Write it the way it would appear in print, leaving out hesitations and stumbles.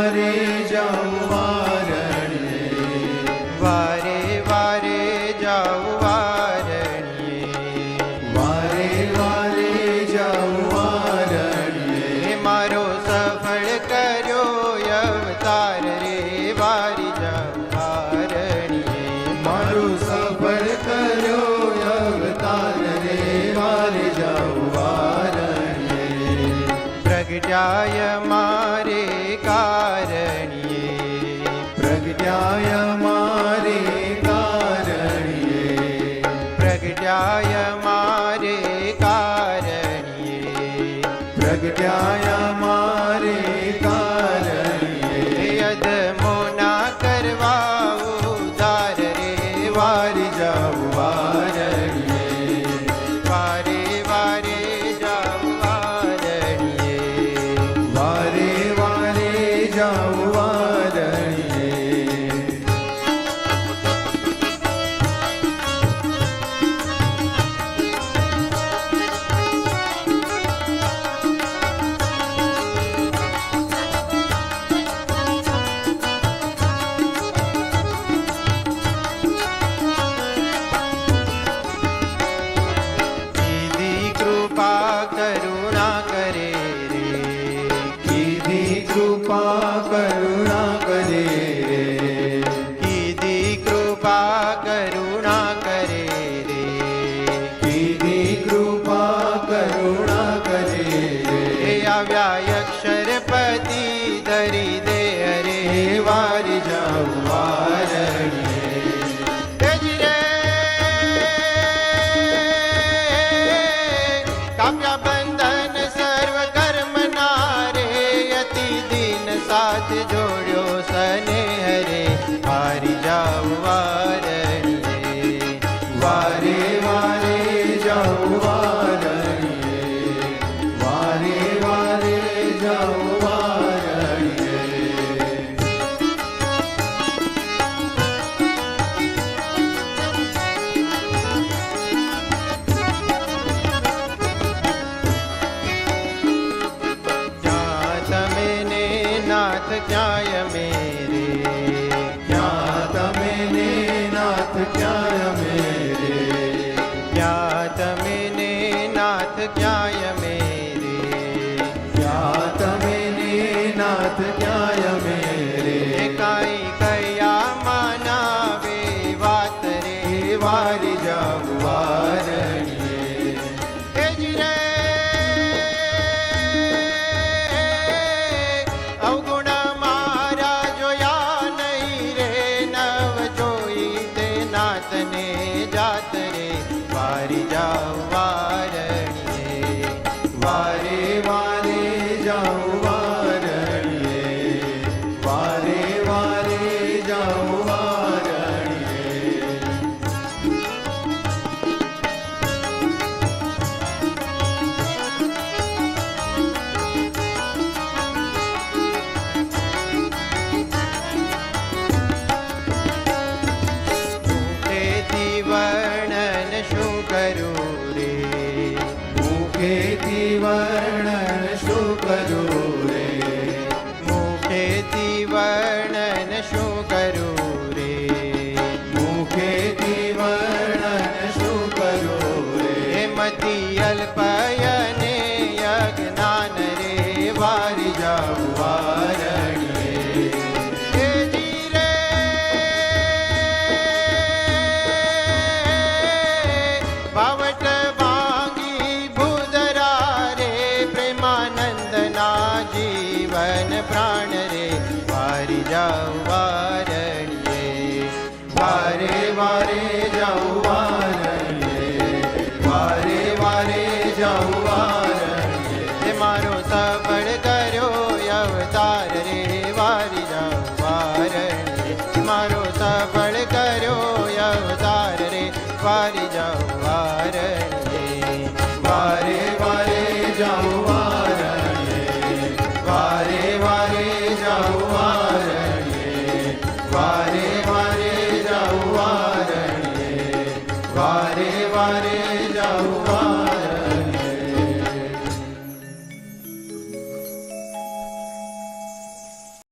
વારે જાઉં વારણ્યે, વારે વારે જાઉં વારણ્યે, વારે વારે જાઉં વારણ્યે, મારો સફળ કર્યો અવતાર રે વારી જાઉં વારણ્યે, મારો સફળ કર્યો અવતાર રે વારે જાઉં વારણ્યે, પ્રગટ્યાય મારે કારણ્યે, પ્રગટ્યાય મારે કારણ્યે, પ્રગટ્યાય મારે કારણ્યે, પ્રગટ્યાય મારે કારણ્યે, અધમો ના કરવા ઉધાર રે વારી જાઉં વારણ્યે, વારે વારે જાઉં વારણ્યે, વારે વારે જાઉં વારણ્યે, કીધી કૃપા કરુણા કરે રે, કીધી કૃપા કરુણા કરે રે, કીધી કૃપા કરુણા કરે રે, કીધી કૃપા કરુણા કરે રે, આવ્યા અક્ષરપતિ ધરી દે હરે વારી જાઉં વારણ્યે, તેજ રે કાપ્યા બંધન સર્વ કર્મ નારે, અતિ દિન સાથ જોડ્યો સને હરે હારી જાઉં વારણ્યે, વારે વારે જાઉં વારણ્યે, વારે વારે જાઉં વારણ્યે, જ્યાં તમે ને નાથ ક્યાંય મેરે, ક્યાં તમે ને નાથ ક્યાંય મેરે, ક્યાં તમે ને નાથ ક્યાંય મેરે, ક્યાં તમે ને નાથ ક્યાંય મેરે, કાંઈ કયા માનાવે વાત રે વારી જાઉં વારણ્યે, તેજ રે અવગુણ મારા જોયા નહીં રે, નવ જોઈ તે નાથને જાત રે વારી જાઉં વારણ્યે, વારે વારે જાઉં વારણ્યે, વારે વારે જાઉં વારણ્યે, મુખેથી વર્ણન શું કરું રે, મુખેથી વર્ણન શું કરું રે, મુખેથી વર્ણન શું કરું રે, મુખેથી વર્ણન શું કરું રે, હેમતી અલ્પયને અજ્ઞાન રે વારી જાઉં વારણ્યે, તેજી રે બાવટ વાંગી ભૂધરા રે, પ્રેમાનંદના જીવન પ્રાણ રે વારી જાઉં વારણ્યે, વારે વારે જાઉં વારણ્યે, વારે વારે જાઉં વારણ્યે, હે મારો સફળ કર્યો અવતાર રે વારી જાઉં વારણ્યે, મારો સફળ કર્યો અવતાર રે વારી જાઉં વારણ્યે, વારે વારે જાઉં વારણ્યે, વારે વારે જાઉં વારણ્યે, વારે વારે જાઉં વારણ્યે, વારે વારે જાઉં વારણ્યે.